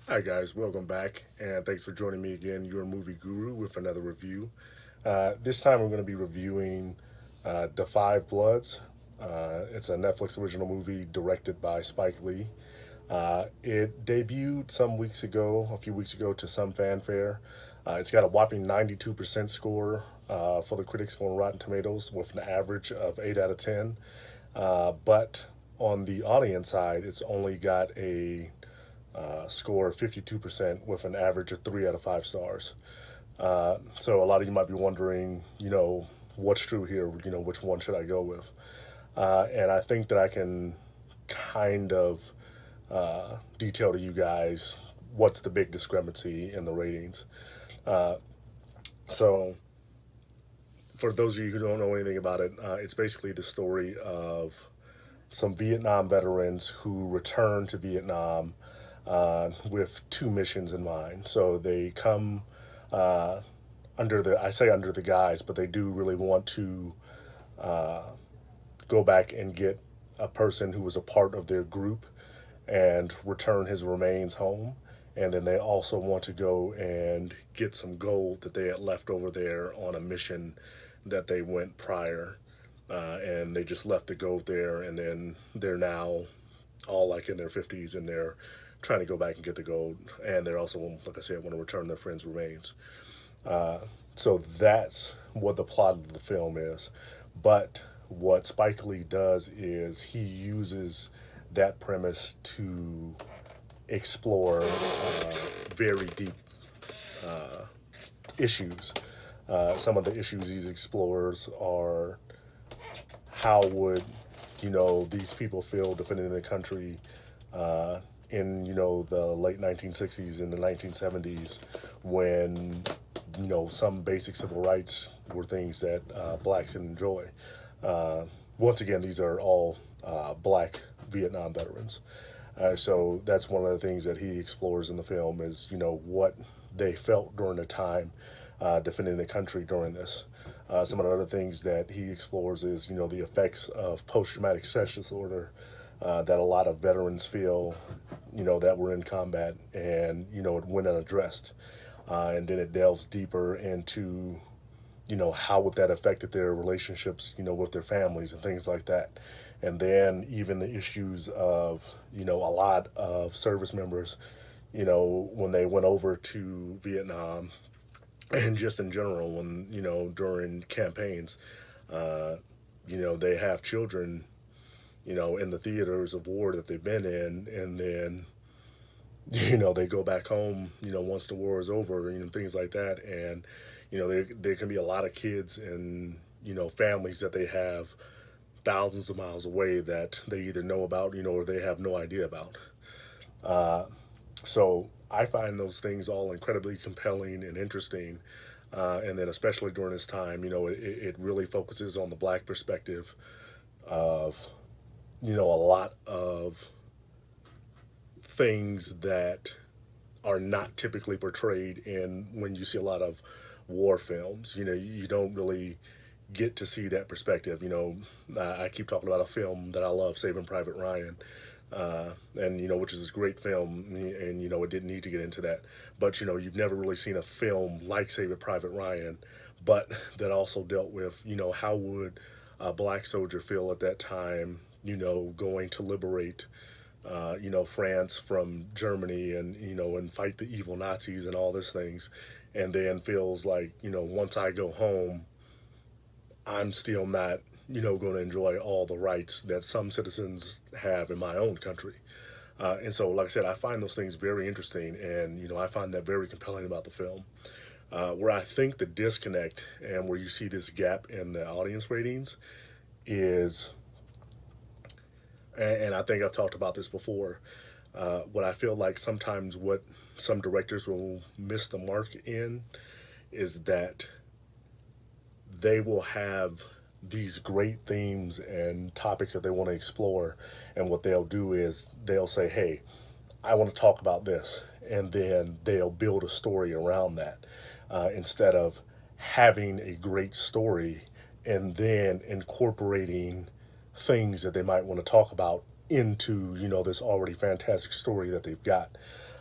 Hi guys, welcome back, and thanks for joining me again, your movie guru, with another review. This time we're going to be reviewing Da 5 Bloods. It's a Netflix original movie directed by Spike Lee. It debuted a few weeks ago, to some fanfare. It's got a whopping 92% score for the critics on Rotten Tomatoes, with an average of 8 out of 10. But on the audience side, it's only got a score 52% with an average of 3 out of 5 stars. So a lot of you might be wondering, what's true here? Which one should I go with? And I think that I can kind of detail to you guys what's the big discrepancy in the ratings. So, for those of you who don't know anything about it, it's basically the story of some Vietnam veterans who return to Vietnam with two missions in mind. So they come uh, I say under the guise, but they do really want to go back and get a person who was a part of their group and return his remains home. And then they also want to go and get some gold that they had left over there on a mission that they went prior. And they just left the gold there, and then they're now all like in their 50s, and they're trying to go back and get the gold. And they're also, like I said, want to return their friends' remains. So that's what the plot of the film is. But what Spike Lee does is he uses that premise to explore very deep issues. Some of the issues he explores are how would these people feel defending the country in the late 1960s and the 1970s, when some basic civil rights were things that blacks didn't enjoy. Once again, these are all black Vietnam veterans. So that's one of the things that he explores in the film is what they felt during the time defending the country during this. Some of the other things that he explores is the effects of post-traumatic stress disorder that a lot of veterans feel, that were in combat, and it went unaddressed. And then it delves deeper into how would that affected their relationships, with their families and things like that. And then even the issues of a lot of service members, when they went over to Vietnam, and just in general, when during campaigns, uh, they have children, in the theaters of war that they've been in, and then they go back home, once the war is over, things like that. And there can be a lot of kids and families that they have thousands of miles away that they either know about, or they have no idea about. So I find those things all incredibly compelling and interesting. And then especially during this time, it really focuses on the black perspective of a lot of things that are not typically portrayed in when you see a lot of war films. You don't really get to see that perspective. I keep talking about a film that I love, Saving Private Ryan, and which is a great film, and it didn't need to get into that. But you've never really seen a film like Saving Private Ryan, but that also dealt with how would a black soldier feel at that time, going to liberate France from Germany, and and fight the evil Nazis and all these things, and then feels like once I go home, I'm still not going to enjoy all the rights that some citizens have in my own country. And so, like I said, I find those things very interesting, and I find that very compelling about the film. Where I think the disconnect and where you see this gap in the audience ratings is, and I think I've talked about this before, what I feel like sometimes what some directors will miss the mark in is that they will have these great themes and topics that they want to explore. And what they'll do is they'll say, hey, I want to talk about this. And then they'll build a story around that, instead of having a great story and then incorporating things that they might want to talk about into this already fantastic story that they've got.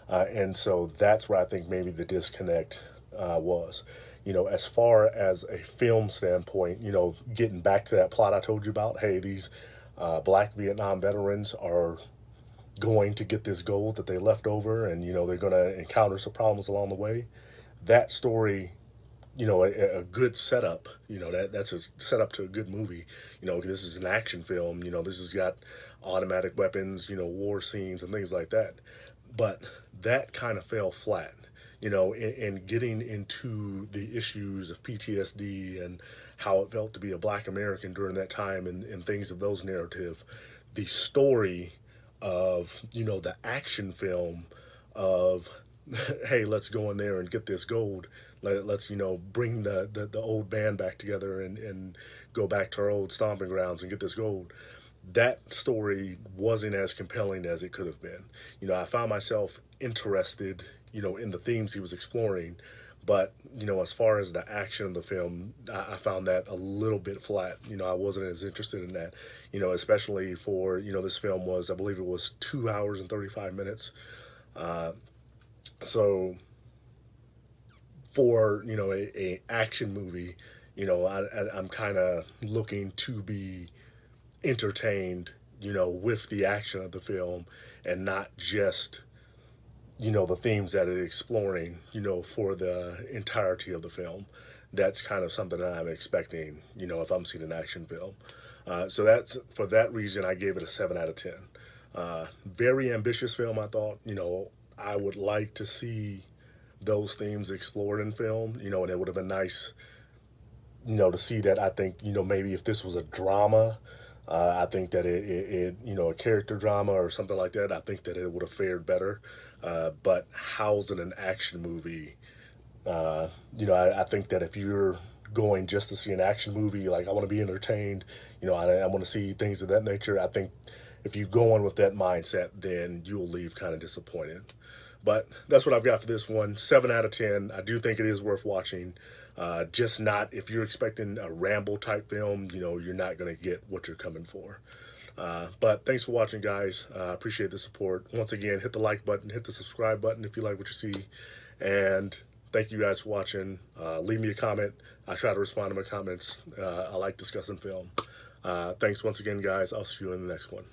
And so that's where I think maybe the disconnect was. As far as a film standpoint, getting back to that plot I told you about, hey, these black Vietnam veterans are going to get this gold that they left over, and they're going to encounter some problems along the way. That story, a good setup, that's a setup to a good movie. This is an action film. This has got automatic weapons, war scenes and things like that. But that kind of fell flat, in getting into the issues of PTSD and how it felt to be a black American during that time, and things of those narrative. The story of, the action film of, hey, let's go in there and get this gold. Let's, bring the old band back together, and go back to our old stomping grounds and get this gold. That story wasn't as compelling as it could have been. I found myself interested, in the themes he was exploring, but as far as the action of the film, I found that a little bit flat. I wasn't as interested in that. Especially for this film was, I believe it was 2 hours and 35 minutes. So for a action movie, I'm kind of looking to be entertained, with the action of the film, and not just, the themes that it's exploring, for the entirety of the film. That's kind of something that I'm expecting, if I'm seeing an action film. So that's for that reason I gave it a 7 out of 10. Very ambitious film, I thought. I would like to see those themes explored in film, and it would have been nice, to see that. I think, maybe if this was a drama, I think that a character drama or something like that, I think that it would have fared better. But housing an action movie, I think that if you're going just to see an action movie, like I want to be entertained, I want to see things of that nature. I think if you go on with that mindset, then you'll leave kind of disappointed. But that's what I've got for this one. 7 out of 10. I do think it is worth watching. Just not if you're expecting a Rambo type film. You're not going to get what you're coming for. But thanks for watching, guys. Appreciate the support. Once again, hit the like button, hit the subscribe button if you like what you see. And thank you guys for watching. Leave me a comment. I try to respond to my comments. I like discussing film. Thanks once again, guys. I'll see you in the next one.